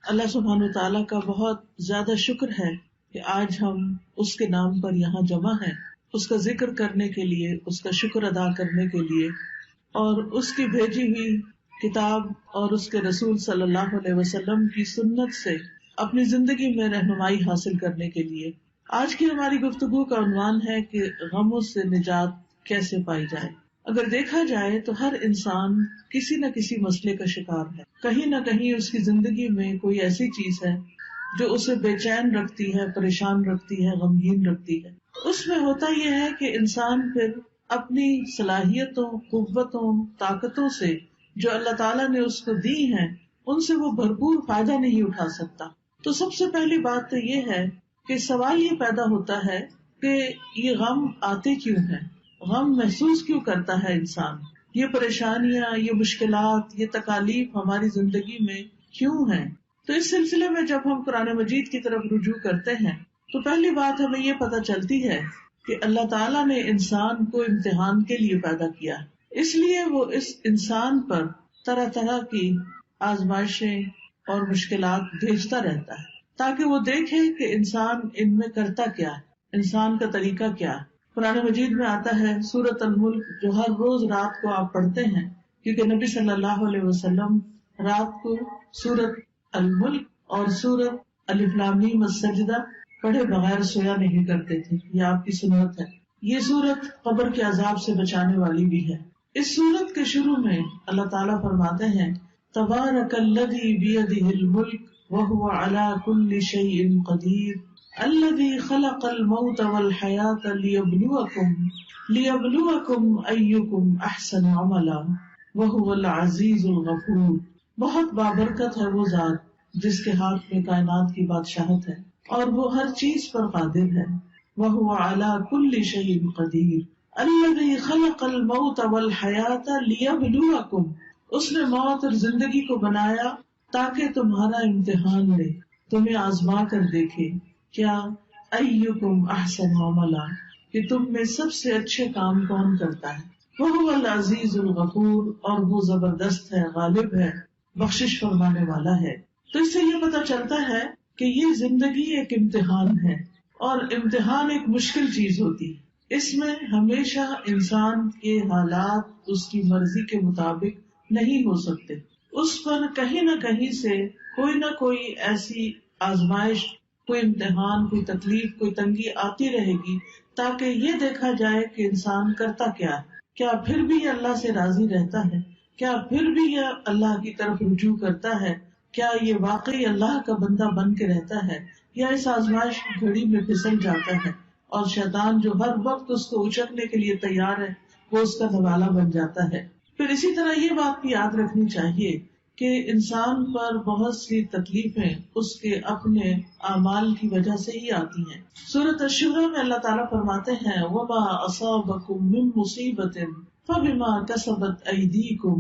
اللہ سبحانہ تعالیٰ کا بہت زیادہ شکر ہے کہ آج ہم اس کے نام پر یہاں جمع ہیں، اس کا ذکر کرنے کے لیے، اس کا شکر ادا کرنے کے لیے، اور اس کی بھیجی ہوئی کتاب اور اس کے رسول صلی اللہ علیہ وسلم کی سنت سے اپنی زندگی میں رہنمائی حاصل کرنے کے لیے۔ آج کی ہماری گفتگو کا عنوان ہے کہ غموں سے نجات کیسے پائی جائے۔ اگر دیکھا جائے تو ہر انسان کسی نہ کسی مسئلے کا شکار ہے، کہیں نہ کہیں اس کی زندگی میں کوئی ایسی چیز ہے جو اسے بے چین رکھتی ہے، پریشان رکھتی ہے، غمگین رکھتی ہے۔ اس میں ہوتا یہ ہے کہ انسان پھر اپنی صلاحیتوں، قوتوں، طاقتوں سے جو اللہ تعالیٰ نے اس کو دی ہیں، ان سے وہ بھرپور فائدہ نہیں اٹھا سکتا۔ تو سب سے پہلی بات تو یہ ہے کہ سوال یہ پیدا ہوتا ہے کہ یہ غم آتے کیوں ہیں، غم محسوس کیوں کرتا ہے انسان، یہ پریشانیاں، یہ مشکلات، یہ تکالیف ہماری زندگی میں کیوں ہیں۔ تو اس سلسلے میں جب ہم قرآن مجید کی طرف رجوع کرتے ہیں تو پہلی بات ہمیں یہ پتہ چلتی ہے کہ اللہ تعالیٰ نے انسان کو امتحان کے لیے پیدا کیا، اس لیے وہ اس انسان پر طرح طرح کی آزمائشیں اور مشکلات بھیجتا رہتا ہے تاکہ وہ دیکھے کہ انسان ان میں کرتا کیا ہے، انسان کا طریقہ کیا ہے۔ قرآن مجید میں آتا ہے سورۃ الملک، جو ہر روز رات کو آپ پڑھتے ہیں، کیونکہ نبی صلی اللہ علیہ وسلم رات کو سورۃ الملک اور سورۃ الف لام میم السجدہ پڑھے بغیر سویا نہیں کرتے تھے، یہ آپ کی سنت ہے۔ یہ سورت قبر کے عذاب سے بچانے والی بھی ہے۔ اس سورت کے شروع میں اللہ تعالیٰ فرماتے ہیں تبارک الذی بیدہ الملک وہو علی کل شیء قدیر الذی خلق الموت والحیاۃ لیبلوکم ایکم احسن عملا وہو العزیز الغفور۔ بہت بابرکت ہے وہ ذات جس کے ہاتھ میں کائنات کی بادشاہت ہے اور وہ ہر چیز پر قادر ہے۔ وہو علی کل شیء قدیر الذی خلق الموت والحیاۃ لیبلوکم، اس نے موت اور زندگی کو بنایا تاکہ تمہارا امتحان لے، تمہیں آزما کر دیکھے، کیا ایکم احسن عملا، کہ تم میں سب سے اچھے کام کون کرتا ہے۔ وہو العزیز الغفور، اور وہ زبردست ہے، غالب ہے، بخشش فرمانے والا ہے۔ تو اس سے یہ پتہ چلتا ہے کہ یہ زندگی ایک امتحان ہے، اور امتحان ایک مشکل چیز ہوتی ہے۔ اس میں ہمیشہ انسان کے حالات اس کی مرضی کے مطابق نہیں ہو سکتے، اس پر کہیں نہ کہیں سے کوئی نہ کوئی ایسی آزمائش، کوئی امتحان، کوئی تکلیف، کوئی تنگی آتی رہے گی تاکہ یہ دیکھا جائے کہ انسان کرتا کیا ہے، کیا پھر بھی یہ اللہ سے راضی رہتا ہے، کیا پھر بھی یہ اللہ کی طرف رجوع کرتا ہے، کیا یہ واقعی اللہ کا بندہ بن کے رہتا ہے، یا اس آزمائش کی گھڑی میں پھسل جاتا ہے اور شیطان جو ہر وقت اس کو اچکنے کے لیے تیار ہے وہ اس کا نوالا بن جاتا ہے۔ پھر اسی طرح یہ بات بھی یاد رکھنی چاہیے کہ انسان پر بہت سی تکلیفیں اس کے اپنے اعمال کی وجہ سے ہی آتی ہیں۔ سورۃ الشورى میں اللہ تعالیٰ فرماتے ہیں وَمَا أَصَابَكُم مِّن مُّصِيبَةٍ فَبِمَا كَسَبَتْ أَيْدِيكُمْ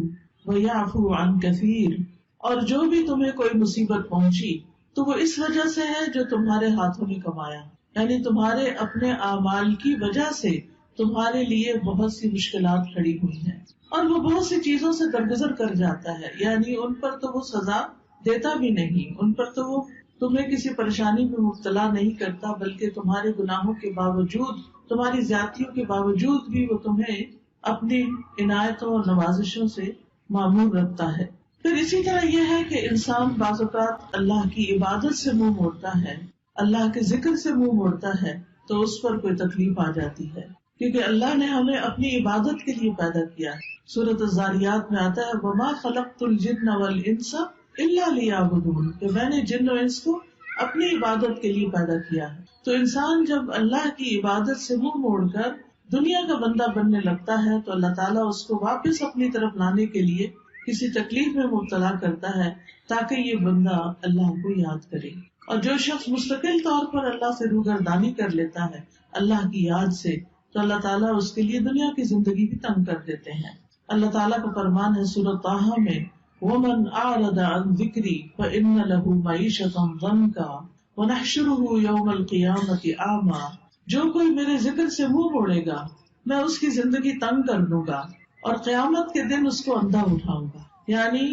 وَيَعْفُو عَن كَثِيرٍ، اور جو بھی تمہیں کوئی مصیبت پہنچی تو وہ اس وجہ سے ہے جو تمہارے ہاتھوں نے کمایا، یعنی تمہارے اپنے اعمال کی وجہ سے تمہارے لیے بہت سی مشکلات کھڑی ہوئی ہیں، اور وہ بہت سی چیزوں سے درگزر کر جاتا ہے، یعنی ان پر تو وہ سزا دیتا بھی نہیں، ان پر تو وہ تمہیں کسی پریشانی میں مبتلا نہیں کرتا، بلکہ تمہارے گناہوں کے باوجود، تمہاری زیادتیوں کے باوجود بھی وہ تمہیں اپنی عنایتوں اور نوازشوں سے معمور رکھتا ہے۔ پھر اسی طرح یہ ہے کہ انسان بعض اوقات اللہ کی عبادت سے منہ موڑتا ہے، اللہ کے ذکر سے منہ موڑتا ہے تو اس پر کوئی تکلیف آ جاتی ہے، کیونکہ اللہ نے ہمیں اپنی عبادت کے لیے پیدا کیا ہے۔ سورۃ الذاریات میں آتا ہے وَمَا خَلَقْتُ الْجِنَّ وَالْإِنسَ إِلَّا لِيَعْبُدُونِ، کہ میں نے جن و انس کو اپنی عبادت کے لیے پیدا کیا ہے۔ تو انسان جب اللہ کی عبادت سے منہ موڑ کر دنیا کا بندہ بننے لگتا ہے تو اللہ تعالیٰ اس کو واپس اپنی طرف لانے کے لیے کسی تکلیف میں مبتلا کرتا ہے تاکہ یہ بندہ اللہ کو یاد کرے۔ اور جو شخص مستقل طور پر اللہ سے روگردانی کر لیتا ہے اللہ کی یاد سے، تو اللہ تعالیٰ اس کے لیے دنیا کی زندگی بھی تنگ کر دیتے ہیں۔ اللہ تعالیٰ کا فرمان ہے سورۃ طٰہٰ میں وَمَنْ أَعْرَضَ عَنْ ذِكْرِي فَإِنَّ لَهُ مَعِيشَةً ضَنْكًا وَنَحْشُرُهُ يَوْمَ الْقِيَامَةِ أَعْمَىٰ، جو کوئی میرے ذکر سے منہ موڑے گا میں اس کی زندگی تنگ کر دوں گا اور قیامت کے دن اس کو اندھا اٹھاؤں گا، یعنی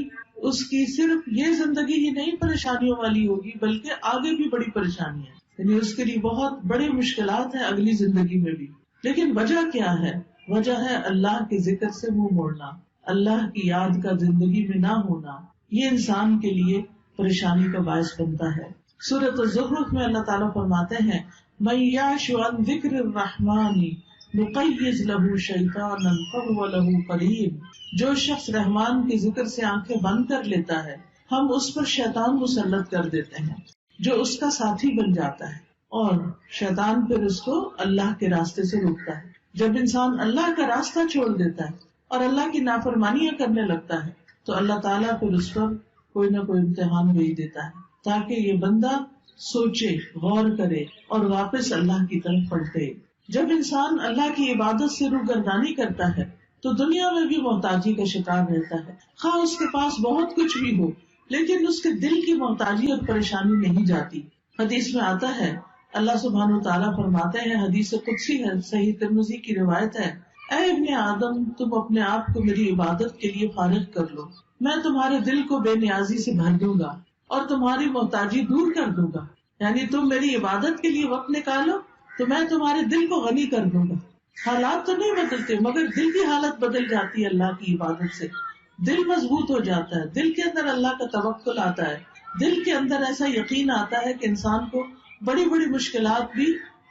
اس کی صرف یہ زندگی ہی نہیں پریشانیوں والی ہوگی بلکہ آگے بھی بڑی پریشانی ہے، یعنی اس کے لیے بہت بڑی مشکلات ہیں اگلی زندگی میں بھی. لیکن وجہ کیا ہے؟ وجہ ہے اللہ کے ذکر سے منہ موڑنا، اللہ کی یاد کا زندگی میں نہ ہونا. یہ انسان کے لیے پریشانی کا باعث بنتا ہے. سورۃ الزخرف میں اللہ تعالیٰ فرماتے ہیں مَن یعش عن ذکر الرحمن نقیض لہ شیطانا فہو لہ قرین. جو شخص رحمان کے ذکر سے آنکھیں بند کر لیتا ہے ہم اس پر شیطان مسلط کر دیتے ہیں جو اس کا ساتھی بن جاتا ہے، اور شیطان پھر اس کو اللہ کے راستے سے روکتا ہے. جب انسان اللہ کا راستہ چھوڑ دیتا ہے اور اللہ کی نافرمانیاں کرنے لگتا ہے تو اللہ تعالیٰ پھر اس پر کوئی نہ کوئی امتحان بھیج دیتا ہے تاکہ یہ بندہ سوچے، غور کرے اور واپس اللہ کی طرف پلٹے. جب انسان اللہ کی عبادت سے روگردانی کرتا ہے تو دنیا میں بھی محتاجی کا شکار رہتا ہے، خواہ اس کے پاس بہت کچھ بھی ہو لیکن اس کے دل کی محتاجی اور پریشانی نہیں جاتی. حدیث میں آتا ہے اللہ سبحانہ وتعالیٰ فرماتے ہیں، حدیث قدسی ہے، صحیح ترمذی کی روایت ہے، اے ابن آدم تم اپنے آپ کو میری عبادت کے لیے فارغ کر لو، میں تمہارے دل کو بے نیازی سے بھر دوں گا اور تمہاری محتاجی دور کر دوں گا. یعنی تم میری عبادت کے لیے وقت نکالو تو میں تمہارے دل کو غنی کر دوں گا. حالات تو نہیں بدلتے مگر دل کی حالت بدل جاتی ہے اللہ کی عبادت سے. دل مضبوط ہو جاتا ہے، دل کے اندر اللہ کا توکل آتا ہے، دل کے اندر ایسا یقین آتا ہے کہ انسان کو بڑی بڑی مشکلات بھی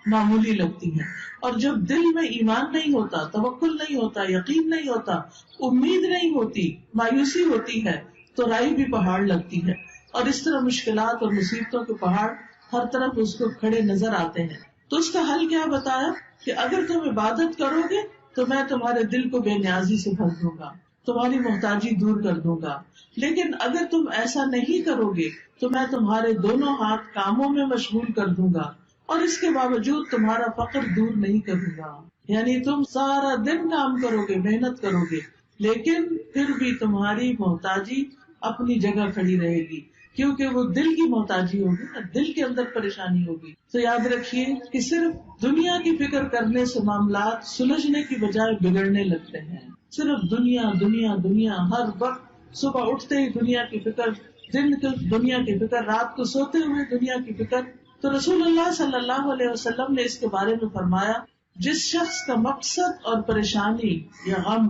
معمولی لگتی ہیں. اور جب دل میں ایمان نہیں ہوتا، توکل نہیں ہوتا، یقین نہیں ہوتا، امید نہیں ہوتی، مایوسی ہوتی ہے تو رائی بھی پہاڑ لگتی ہے. اور اس طرح مشکلات اور مصیبتوں کے پہاڑ ہر طرف اس کو کھڑے نظر آتے ہیں. تو اس کا حل کیا بتایا کہ اگر تم عبادت کرو گے تو میں تمہارے دل کو بے نیازی سے بھر دوں گا، تمہاری محتاجی دور کر دوں گا. لیکن اگر تم ایسا نہیں کرو گے تو میں تمہارے دونوں ہاتھ کاموں میں مشغول کر دوں گا اور اس کے باوجود تمہارا فقر دور نہیں کروں گا. یعنی تم سارا دن کام کرو گے، محنت کرو گے، لیکن پھر بھی تمہاری محتاجی اپنی جگہ کھڑی رہے گی کیونکہ وہ دل کی محتاجی ہوگی نا، دل کے اندر پریشانی ہوگی. تو یاد رکھیے کہ صرف دنیا کی فکر کرنے سے معاملات سلجھنے کی بجائے بگڑنے لگتے ہیں. صرف دنیا دنیا دنیا، ہر وقت صبح اٹھتے ہی دنیا کی فکر، دن کو دنیا کی فکر، رات کو سوتے ہوئے دنیا کی فکر. تو رسول اللہ صلی اللہ علیہ وسلم نے اس کے بارے میں فرمایا جس شخص کا مقصد اور پریشانی یا غم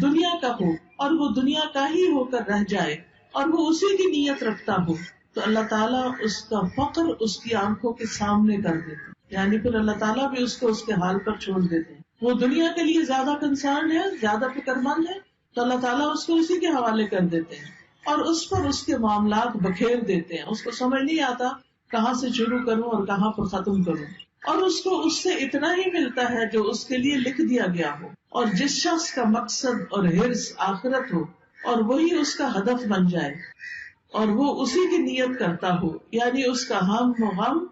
دنیا کا ہو اور وہ دنیا کا ہی ہو کر رہ جائے اور وہ اسی کی نیت رکھتا ہو تو اللہ تعالیٰ اس کا فقر اس کی آنکھوں کے سامنے کر دیتے، یعنی پھر اللہ تعالیٰ بھی اس کو اس کے حال پر چھوڑ دیتے. وہ دنیا کے لیے زیادہ کنسرن ہے، زیادہ فکر مند ہے تو اللہ تعالیٰ اس کو اسی کے حوالے کر دیتے ہیں اور اس پر اس کے معاملات بکھیر دیتے ہیں. اس کو سمجھ نہیں آتا کہاں سے شروع کروں اور کہاں پر ختم کروں، اور اس کو اس سے اتنا ہی ملتا ہے جو اس کے لیے لکھ دیا گیا ہو. اور جس شخص کا مقصد اور حرص آخرت ہو اور وہی اس کا ہدف بن جائے اور وہ اسی کی نیت کرتا ہو، یعنی اس کا ہم و غم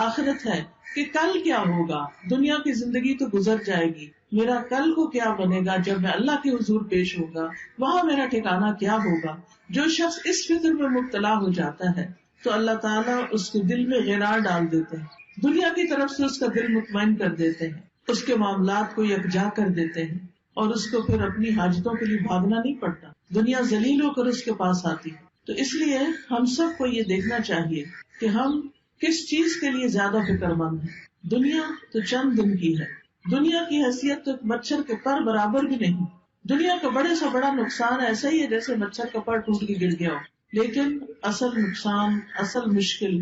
آخرت ہے کہ کل کیا ہوگا. دنیا کی زندگی تو گزر جائے گی، میرا کل کو کیا بنے گا جب میں اللہ کے حضور پیش ہوگا، وہاں میرا ٹھکانہ کیا ہوگا. جو شخص اس فکر میں مبتلا ہو جاتا ہے تو اللہ تعالیٰ اس کے دل میں غرار ڈال دیتے ہیں، دنیا کی طرف سے اس کا دل مطمئن کر دیتے ہیں، اس کے معاملات کو یکجا کر دیتے ہیں اور اس کو پھر اپنی حاجتوں کے لیے بھاگنا نہیں پڑتا، دنیا ذلیل ہو کر اس کے پاس آتی ہے. تو اس لیے ہم سب کو یہ دیکھنا چاہیے کہ ہم کس چیز کے لیے زیادہ فکر مند ہیں. دنیا تو چند دن کی ہے، دنیا کی حیثیت تو ایک مچھر کے پر برابر بھی نہیں. دنیا کا بڑے سے بڑا نقصان ایسا ہی ہے جیسے مچھر کا پر ٹوٹ کے گر گیا ہو، لیکن اصل نقصان، اصل مشکل،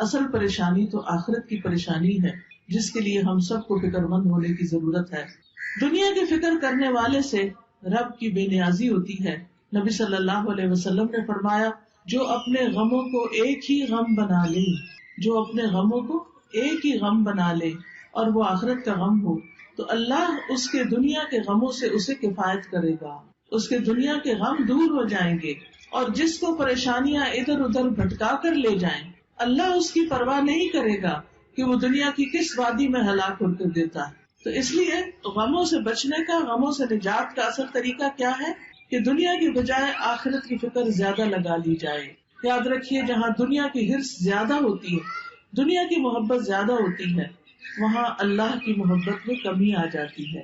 اصل پریشانی تو آخرت کی پریشانی ہے جس کے لیے ہم سب کو فکر مند ہونے کی ضرورت ہے. دنیا کی فکر کرنے والے سے رب کی بے نیازی ہوتی ہے. نبی صلی اللہ علیہ وسلم نے فرمایا جو اپنے غموں کو ایک ہی غم بنا لے، جو اپنے غموں کو ایک ہی غم بنا لے اور وہ آخرت کا غم ہو تو اللہ اس کے دنیا کے غموں سے اسے کفایت کرے گا، اس کے دنیا کے غم دور ہو جائیں گے. اور جس کو پریشانیاں ادھر ادھر بھٹکا کر لے جائیں اللہ اس کی پرواہ نہیں کرے گا کہ وہ دنیا کی کس وادی میں ہلاک کر کے دیتا ہے. تو اس لیے غموں سے بچنے کا، غموں سے نجات کا اصل طریقہ کیا ہے کہ دنیا کی بجائے آخرت کی فکر زیادہ لگا لی جائے. یاد رکھیے جہاں دنیا کی حرص زیادہ ہوتی ہے، دنیا کی محبت زیادہ ہوتی ہے، وہاں اللہ کی محبت میں کمی آ جاتی ہے،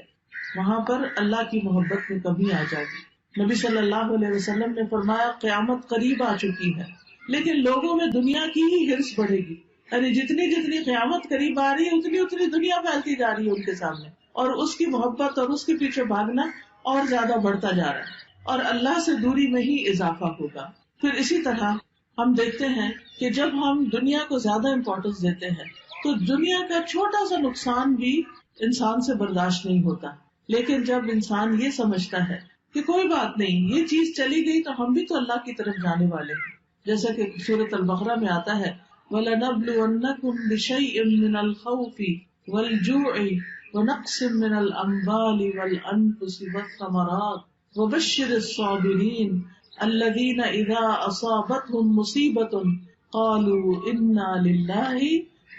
وہاں پر اللہ کی محبت میں کمی آ جاتی. نبی صلی اللہ علیہ وسلم نے فرمایا قیامت قریب آ چکی ہے، لیکن لوگوں میں دنیا کی ہی ہرس بڑھے گی، یعنی جتنی جتنی قیامت قریب آ رہی ہے اتنی اتنی دنیا پھیلتی جا رہی ہے ان کے سامنے، اور اس کی محبت اور اس کے پیچھے بھاگنا اور زیادہ بڑھتا جا رہا ہے، اور اللہ سے دوری میں ہی اضافہ ہوگا۔ پھر اسی طرح ہم دیکھتے ہیں کہ جب ہم دنیا کو زیادہ امپورٹنس دیتے ہیں تو دنیا کا چھوٹا سا نقصان بھی انسان سے برداشت نہیں ہوتا، لیکن جب انسان یہ سمجھتا ہے کہ کوئی بات نہیں، یہ چیز چلی گئی تو ہم بھی تو اللہ کی طرف جانے والے ہیں، جیسا کہ سورۃ البقرہ میں آتا ہے وَلَنَبْلُوَنَّكُمْ بِشَيْءٍ مِّنَ الْخَوْفِ وَالْجُوعِ وَنَقْصٍ مِّنَ الْأَمْوَالِ وَالْأَنفُسِ وَالثَّمَرَاتِ وَبَشِّرِ الصَّابِرِينَ الَّذِينَ إِذَا أَصَابَتْهُم مُّصِيبَةٌ قَالُوا إِنَّا لِلَّهِ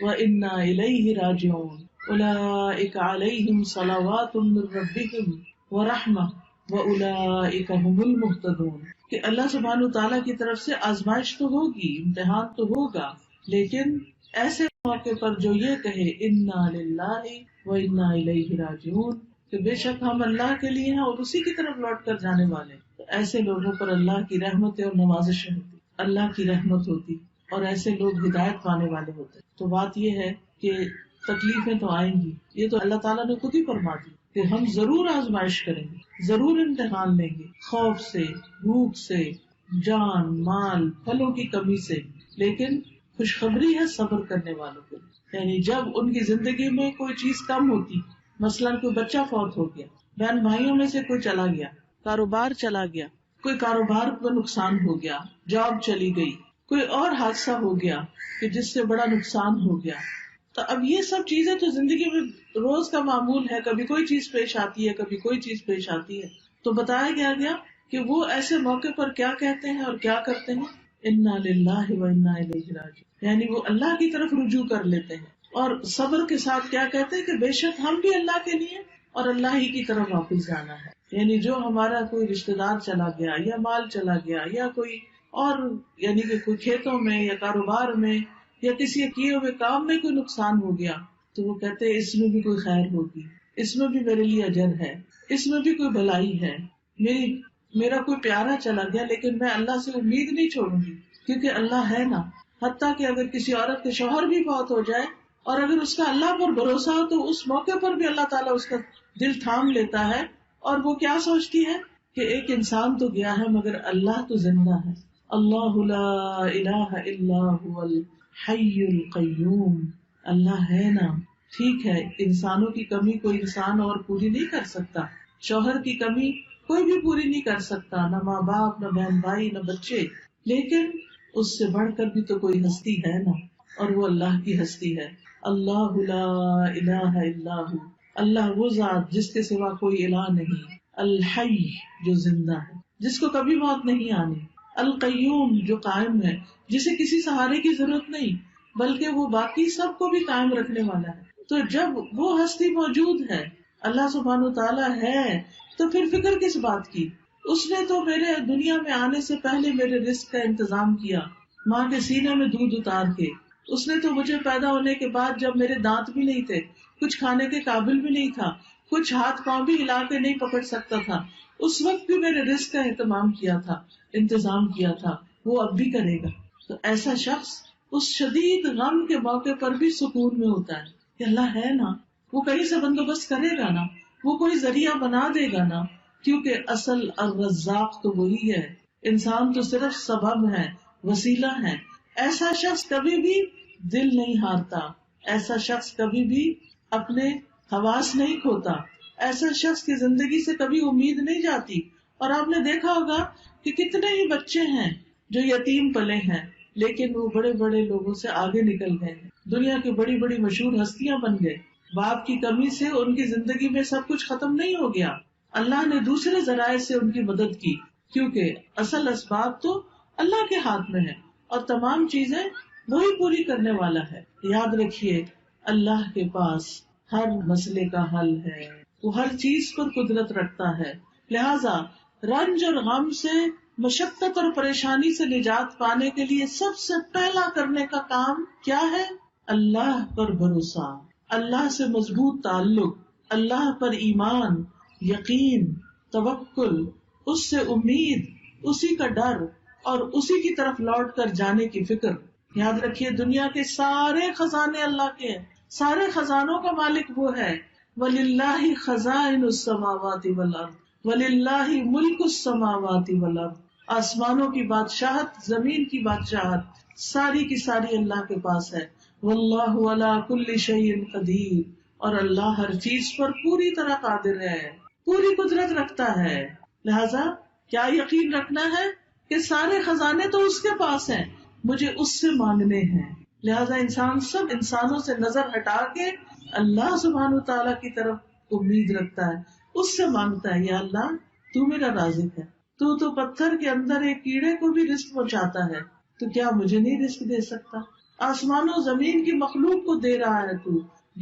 وَإِنَّا إِلَيْهِ رَاجِعُونَ أُولَٰئِكَ عَلَيْهِمْ صَلَوَاتٌ مِّن رَّبِّهِمْ وَرَحْمَةٌ وَأُولَٰئِكَ هُمُ الْمُهْتَدُونَ۔ کہ اللہ سبحانہ تعالیٰ کی طرف سے آزمائش تو ہوگی، امتحان تو ہوگا، لیکن ایسے موقع پر جو یہ کہے انا للہ و انا الیہ راجعون، کہ بے شک ہم اللہ کے لیے ہیں اور اسی کی طرف لوٹ کر جانے والے، تو ایسے لوگوں پر اللہ کی رحمت اور نوازشیں ہوتی، اللہ کی رحمت ہوتی، اور ایسے لوگ ہدایت پانے والے ہوتے۔ تو بات یہ ہے کہ تکلیفیں تو آئیں گی، یہ تو اللہ تعالیٰ نے خود ہی فرما دی کہ ہم ضرور آزمائش کریں گے، ضرور امتحان لیں گے، خوف سے، بھوک سے، جان مال پھلوں کی کمی سے، لیکن خوشخبری ہے صبر کرنے والوں کے لیے۔ یعنی جب ان کی زندگی میں کوئی چیز کم ہوتی، مثلاً کوئی بچہ فوت ہو گیا، بہن بھائیوں میں سے کوئی چلا گیا، کاروبار چلا گیا، کوئی کاروبار میں نقصان ہو گیا، جاب چلی گئی، کوئی اور حادثہ ہو گیا کہ جس سے بڑا نقصان ہو گیا، تو اب یہ سب چیزیں تو زندگی میں روز کا معمول ہے، کبھی کوئی چیز پیش آتی ہے، کبھی کوئی چیز پیش آتی ہے۔ تو بتایا گیا کہ وہ ایسے موقع پر کیا کہتے ہیں اور کیا کرتے ہیں، انا للہ و انا الیہ راجعون، یعنی وہ اللہ کی طرف رجوع کر لیتے ہیں، اور صبر کے ساتھ کیا کہتے ہیں کہ بے شک ہم بھی اللہ کے لیے اور اللہ ہی کی طرف واپس جانا ہے۔ یعنی جو ہمارا کوئی رشتہ دار چلا گیا یا مال چلا گیا یا کوئی اور، یعنی کہ کوئی کھیتوں میں یا کاروبار میں یا کسی کیے ہوئے کام میں کوئی نقصان ہو گیا، تو وہ کہتے ہیں اس میں بھی کوئی خیر ہوگی، اس میں بھی میرے لیے اجر ہے، اس میں بھی کوئی بھلائی ہے، میرا کوئی پیارا چلا گیا لیکن میں اللہ سے امید نہیں چھوڑوں گی، کیونکہ اللہ ہے نا۔ حتیٰ کہ اگر کسی عورت کے شوہر بھی فوت ہو جائے اور اگر اس کا اللہ پر بھروسہ ہو تو اس موقع پر بھی اللہ تعالیٰ اس کا دل تھام لیتا ہے، اور وہ کیا سوچتی ہے کہ ایک انسان تو گیا ہے مگر اللہ تو زندہ ہے۔ اللہ لا الہ الا هو الحی القیوم، اللہ ہے نا، ٹھیک ہے انسانوں کی کمی کوئی انسان اور پوری نہیں کر سکتا، شوہر کی کمی کوئی بھی پوری نہیں کر سکتا، نہ ماں باپ، نہ بہن بھائی، نہ بچے، لیکن اس سے بڑھ کر بھی تو کوئی ہستی ہے نا، اور وہ اللہ کی ہستی ہے۔ اللہ لا الہ الا ہو، اللہ وہ ذات جس کے سوا کوئی الہ نہیں، الحی جو زندہ ہے، جس کو کبھی موت نہیں آنی، القیوم جو قائم ہے، جسے کسی سہارے کی ضرورت نہیں بلکہ وہ باقی سب کو بھی قائم رکھنے والا ہے۔ تو جب وہ ہستی موجود ہے، اللہ سبحانہ تعالیٰ ہے، تو پھر فکر کس بات کی؟ اس نے تو میرے دنیا میں آنے سے پہلے میرے رزق کا انتظام کیا، ماں کے سینے میں دودھ اتار کے۔ اس نے تو مجھے پیدا ہونے کے بعد جب میرے دانت بھی نہیں تھے، کچھ کھانے کے قابل بھی نہیں تھا، کچھ ہاتھ پاؤں بھی ہلا کے نہیں پکڑ سکتا تھا، اس وقت بھی میرے رزق کا اہتمام کیا تھا، انتظام کیا تھا، وہ اب بھی کرے گا۔ تو ایسا شخص اس شدید غم کے موقع پر بھی سکون میں ہوتا ہے کہ اللہ ہے نا، وہ کہیں سے بندوبست کرے گا نا، وہ کوئی ذریعہ بنا دے گا نا، کیونکہ اصل الرزاق تو وہی ہے، انسان تو صرف سبب ہے، وسیلہ ہے۔ ایسا شخص کبھی بھی دل نہیں ہارتا، ایسا شخص کبھی بھی اپنے حواس نہیں کھوتا، ایسا شخص کی زندگی سے کبھی امید نہیں جاتی۔ اور آپ نے دیکھا ہوگا کہ کتنے ہی بچے ہیں جو یتیم پلے ہیں، لیکن وہ بڑے بڑے لوگوں سے آگے نکل گئے ہیں، دنیا کی بڑی بڑی مشہور ہستیاں بن گئے۔ باپ کی کمی سے ان کی زندگی میں سب کچھ ختم نہیں ہو گیا، اللہ نے دوسرے ذرائع سے ان کی مدد کی، کیونکہ اصل اسباب تو اللہ کے ہاتھ میں ہے اور تمام چیزیں وہی پوری کرنے والا ہے۔ یاد رکھیے اللہ کے پاس ہر مسئلے کا حل ہے، وہ ہر چیز پر قدرت رکھتا ہے، لہذا رنج اور غم سے، مشقت اور پریشانی سے نجات پانے کے لیے سب سے پہلا کرنے کا کام کیا ہے؟ اللہ پر بھروسہ، اللہ سے مضبوط تعلق، اللہ پر ایمان، یقین، توکل، اس سے امید، اسی کا ڈر اور اسی کی طرف لوٹ کر جانے کی فکر. یاد رکھیے دنیا کے سارے خزانے اللہ کے ہیں، سارے خزانوں کا مالک وہ ہے. وَلِلَّهِ خَزَائِنُ السَّمَاوَاتِ وَالْأَرْضِ وَلِلَّهِ مُلْكُ السَّمَاوَاتِ وَالْأَرْضِ. آسمانوں کی بادشاہت، زمین کی بادشاہت ساری کی ساری اللہ کے پاس ہے. واللہ علی کل شیء قدیر، اور اللہ ہر چیز پر پوری طرح قادر ہے، پوری قدرت رکھتا ہے. لہذا کیا یقین رکھنا ہے کہ سارے خزانے تو اس کے پاس ہیں، مجھے اس سے مانگنے ہیں. لہذا انسان سب انسانوں سے نظر ہٹا کے اللہ سبحانہ تعالیٰ کی طرف امید رکھتا ہے، اس سے مانگتا ہے. یا اللہ تو میرا رازق ہے، تو پتھر کے اندر ایک کیڑے کو بھی رزق پہنچاتا ہے، تو کیا مجھے نہیں رزق دے سکتا؟ آسمانوں زمین کی مخلوق کو دے رہا ہے، تو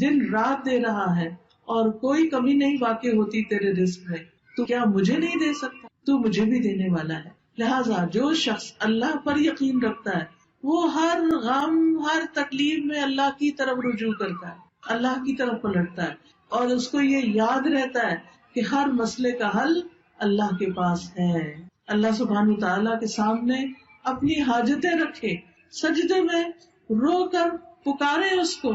دن رات دے رہا ہے اور کوئی کمی نہیں واقع ہوتی تیرے رزق میں، تو کیا مجھے نہیں دے سکتا؟ تو مجھے بھی دینے والا ہے. لہٰذا جو شخص اللہ پر یقین رکھتا ہے وہ ہر غم، ہر تکلیف میں اللہ کی طرف رجوع کرتا ہے، اللہ کی طرف پلٹتا ہے، اور اس کو یہ یاد رہتا ہے کہ ہر مسئلے کا حل اللہ کے پاس ہے. اللہ سبحانہ تعالیٰ کے سامنے اپنی حاجتیں رکھے، سجدے میں رو کر پکارے اس کو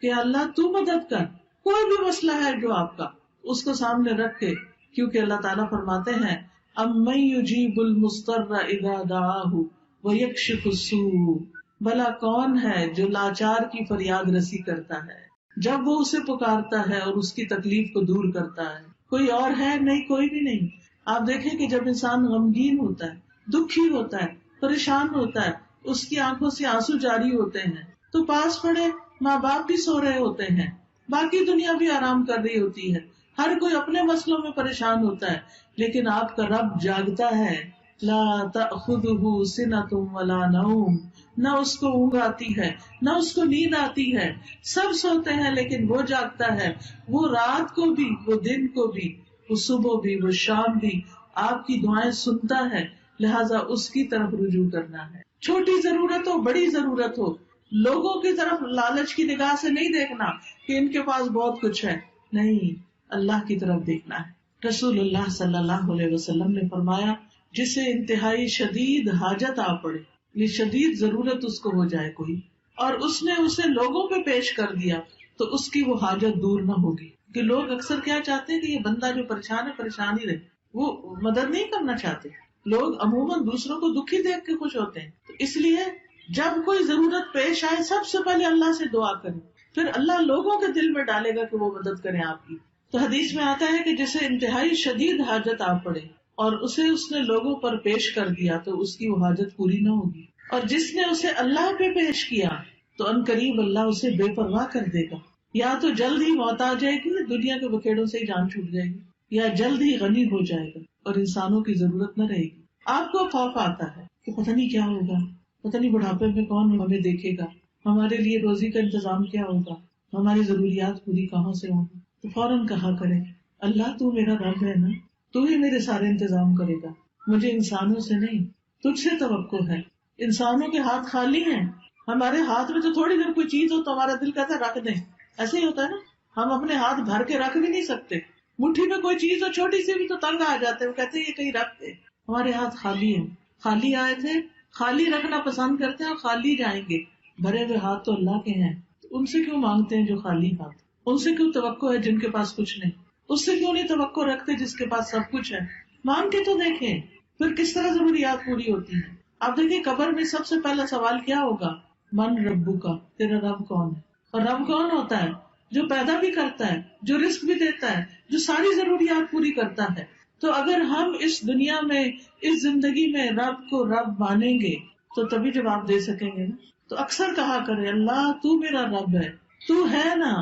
کہ اللہ تو مدد کر. کوئی بھی مسئلہ ہے جو آپ کا، اس کو سامنے رکھ کے، کیونکہ اللہ تعالیٰ فرماتے ہیں اَمَّن يُجِيبُ الْمُضْطَرَّ إِذَا دَعَاهُ وَيَكْشِفُ السُّوءَ. بھلا کون ہے جو لاچار کی فریاد رسی کرتا ہے جب وہ اسے پکارتا ہے اور اس کی تکلیف کو دور کرتا ہے؟ کوئی اور ہے؟ نہیں، کوئی بھی نہیں. آپ دیکھیں کہ جب انسان غمگین ہوتا ہے، دکھی ہوتا ہے، پریشان ہوتا ہے، اس کی آنکھوں سے آنسو جاری ہوتے ہیں، تو پاس پڑے ماں باپ بھی سو رہے ہوتے ہیں، باقی دنیا بھی آرام کر رہی ہوتی ہے، ہر کوئی اپنے مسئلوں میں پریشان ہوتا ہے، لیکن آپ کا رب جاگتا ہے. لا تأخذہ سنۃ ولا نوم. نہ اس کو اونگ آتی ہے نہ اس کو نیند آتی ہے. سب سوتے ہیں لیکن وہ جاگتا ہے. وہ رات کو بھی، وہ دن کو بھی، وہ صبح بھی، وہ شام بھی آپ کی دعائیں سنتا ہے. لہٰذا اس کی طرف رجوع کرنا ہے. چھوٹی ضرورت ہو، بڑی ضرورت ہو، لوگوں کی طرف لالچ کی نگاہ سے نہیں دیکھنا کہ ان کے پاس بہت کچھ ہے، نہیں، اللہ کی طرف دیکھنا ہے. رسول اللہ صلی اللہ علیہ وسلم نے فرمایا جسے انتہائی شدید حاجت آ پڑے، یہ شدید ضرورت اس کو ہو جائے کوئی، اور اس نے اسے لوگوں پہ پیش کر دیا تو اس کی وہ حاجت دور نہ ہوگی. کہ لوگ اکثر کیا چاہتے ہیں کہ یہ بندہ جو پریشان ہے پریشان ہی رہے، وہ مدد نہیں کرنا چاہتے. لوگ عموماً دوسروں کو دکھی دیکھ کے خوش ہوتے ہیں. تو اس لیے جب کوئی ضرورت پیش آئے سب سے پہلے اللہ سے دعا کریں، پھر اللہ لوگوں کے دل میں ڈالے گا کہ وہ مدد کریں آپ کی. تو حدیث میں آتا ہے کہ جسے انتہائی شدید حاجت آ پڑے اور اسے اس نے لوگوں پر پیش کر دیا تو اس کی وہ حاجت پوری نہ ہوگی، اور جس نے اسے اللہ پہ پیش کیا تو ان قریب اللہ اسے بے پرواہ کر دے گا. یا تو جلد ہی موت آ جائے گی، دنیا کے بکھیڑوں سے ہی جان چھوٹ جائے گی، یا جلد ہی غنی ہو جائے گا اور انسانوں کی ضرورت نہ رہے گی. آپ کو خوف آتا ہے کہ پتہ نہیں کیا ہوگا، پتہ نہیں بڑھاپے میں کون ہمیں دیکھے گا، ہمارے لیے روزی کا انتظام کیا ہوگا، ہماری ضروریات پوری کہاں سے ہوں گی. تو فوراً کہا کرے اللہ تو میرا رب ہے نا، تو ہی میرے سارے انتظام کرے گا، مجھے انسانوں سے نہیں، تجھ سے توقع ہے. انسانوں کے ہاتھ خالی ہیں، ہمارے ہاتھ میں تو تھوڑی دیر کوئی چیز ہو تو ہمارا دل کہتا ہے رکھ دیں. ایسے ہی ہوتا ہے نا، ہم اپنے ہاتھ بھر کے رکھ بھی نہیں سکتے، مٹھی میں کوئی چیز ہو چھوٹی سی بھی تو تنگ آ جاتے ہیں، وہ کہتے ہیں یہ کہیں رکھ دے. ہمارے ہاتھ خالی ہیں، خالی آئے تھے، خالی رکھنا پسند کرتے ہیں اور خالی جائیں گے. بھرے ہوئے ہاتھ تو اللہ کے ہیں، ان سے کیوں مانگتے ہیں جو خالی ہاتھ؟ ان سے کیوں توقع ہے جن کے پاس کچھ نہیں؟ اس سے کیوں نہیں توقع رکھتے جس کے پاس سب کچھ ہے؟ مانگ کے تو دیکھیں پھر کس طرح ضروریات پوری ہوتی ہیں. آپ دیکھیں قبر میں سب سے پہلا سوال کیا ہوگا؟ من ربو کا، تیرا رب کون ہے؟ اور رب کون ہوتا ہے؟ جو پیدا بھی کرتا ہے، جو رزق بھی دیتا ہے، جو ساری ضروریات پوری کرتا ہے. تو اگر ہم اس دنیا میں، اس زندگی میں رب کو رب مانیں گے تو تبھی جواب دے سکیں گے نا. تو اکثر کہا کرے اللہ تو میرا رب ہے، تو ہے نا،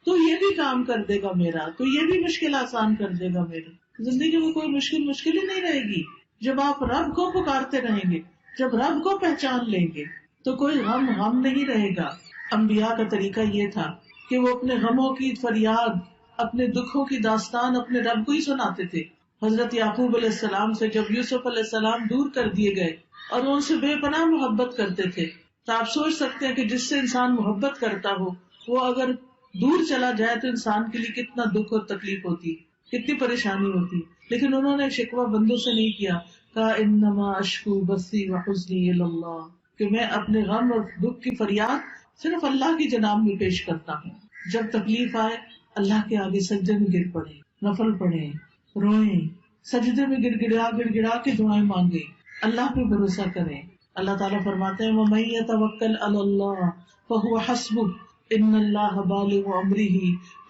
تو یہ بھی کام کر دے گا میرا، تو یہ بھی مشکل آسان کر دے گا میری. زندگی میں کوئی مشکل ہی نہیں رہے گی جب آپ رب کو پکارتے رہیں گے، جب رب کو پہچان لیں گے تو کوئی غم نہیں رہے گا. انبیاء کا طریقہ یہ تھا کہ وہ اپنے غموں کی فریاد، اپنے دکھوں کی داستان اپنے رب کو ہی سناتے تھے. حضرت یعقوب علیہ السلام سے جب یوسف علیہ السلام دور کر دیے گئے اور وہ ان سے بے پناہ محبت کرتے تھے، تو آپ سوچ سکتے ہیں کہ جس سے انسان محبت کرتا ہو وہ اگر دور چلا جائے تو انسان کے لیے کتنا دکھ اور تکلیف ہوتی ہے، کتنی پریشانی ہوتی ہے. لیکن انہوں نے شکوہ بندوں سے نہیں کیا، کہا انما اشکو بثی وحزنی الی اللہ، کہ میں اپنے غم اور دکھ کی فریاد صرف اللہ کی جناب میں پیش کرتا ہوں. جب تکلیف آئے اللہ کے آگے سجدے میں گر پڑے، نفل پڑھے، روئیں، سجدے میں گڑ گڑا کے دعائیں مانگے، اللہ پہ بھروسہ کریں. اللہ تعالیٰ فرماتے ہیں وَمَن يَتَوَکَّلْ عَلَى اللَّهِ فَهُوَ حَسْبُهُ إِنَّ اللَّهَ بَالِغُ أَمْرِهِ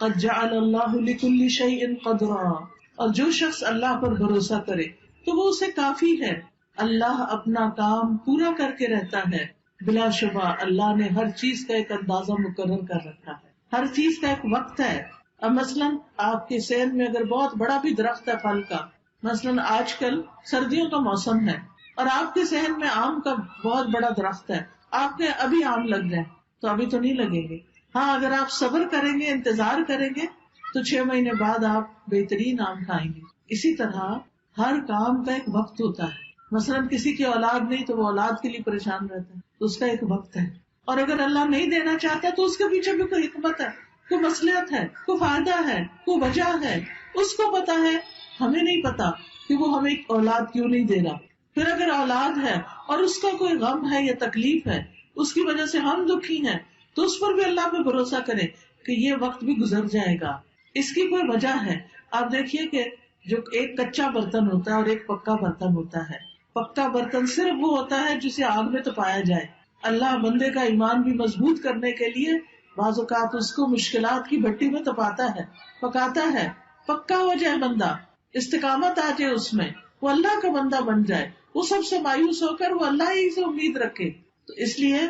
قَدْ جَعَلَ اللَّهُ لِكُلِّ شَيْءٍ قَدْرًا. اور جو شخص اللہ پر بھروسہ کرے تو وہ اسے کافی ہے، اللہ اپنا کام پورا کر کے رہتا ہے. بلا شبہ اللہ نے ہر چیز کا ایک اندازہ مقرر کر رکھا ہے، ہر چیز کا ایک وقت ہے. اب مثلاً آپ کے صحن میں اگر بہت بڑا بھی درخت ہے پھل کا، مثلاً آج کل سردیوں کا موسم ہے اور آپ کے صحن میں آم کا بہت بڑا درخت ہے، آپ کے ابھی آم لگ جائیں تو ابھی تو نہیں لگیں گے. ہاں اگر آپ صبر کریں گے، انتظار کریں گے تو 6 مہینے بعد آپ بہترین آم کھائیں گے. اسی طرح ہر کام کا ایک وقت ہوتا ہے. مثلاً کسی کی اولاد نہیں تو وہ اولاد کے لیے پریشان رہتا ہے تو اس کا ایک وقت ہے، اور اگر اللہ نہیں دینا چاہتا تو اس کے پیچھے بھی کوئی حکمت ہے، کوئی مصلحت ہے، کوئی فائدہ ہے، کوئی وجہ ہے، اس کو پتا ہے، ہمیں نہیں پتا کہ وہ ہمیں اولاد کیوں نہیں دے رہا. پھر اگر اولاد ہے اور اس کا کوئی غم ہے یا تکلیف ہے، اس کی وجہ سے ہم دکھی ہیں، تو اس پر بھی اللہ پہ بھروسہ کریں کہ یہ وقت بھی گزر جائے گا، اس کی کوئی وجہ ہے. آپ دیکھیے کہ جو ایک کچا برتن ہوتا ہے اور ایک پکا برتن ہوتا ہے، پکا برتن صرف وہ ہوتا ہے جسے آگ میں تپایا جائے. اللہ بندے کا ایمان بھی مضبوط کرنے کے لیے بعض اوقات اس کو مشکلات کی بھٹی میں تپاتا ہے، پکاتا ہے، پکا ہو جائے بندہ، استقامت آ جائے اس میں، وہ اللہ کا بندہ بن جائے، وہ سب سے مایوس ہو کر وہ اللہ ہی سے امید رکھے. تو اس لیے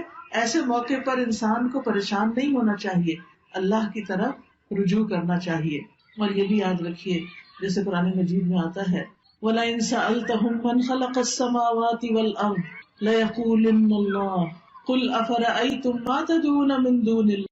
ایسے موقع پر انسان کو پریشان نہیں ہونا چاہیے، اللہ کی طرف رجوع کرنا چاہیے. اور یہ بھی یاد رکھیے جیسے قرآن مجید میں آتا ہے وَلَئِن سَأَلْتَهُم مَّنْ خَلَقَ السَّمَاوَاتِ وَالْأَرْضَ لَيَقُولُنَّ اللَّهُ قُلْ أَفَرَأَيْتُم مَّا تَدْعُونَ مِن دُونِ اللَّهِ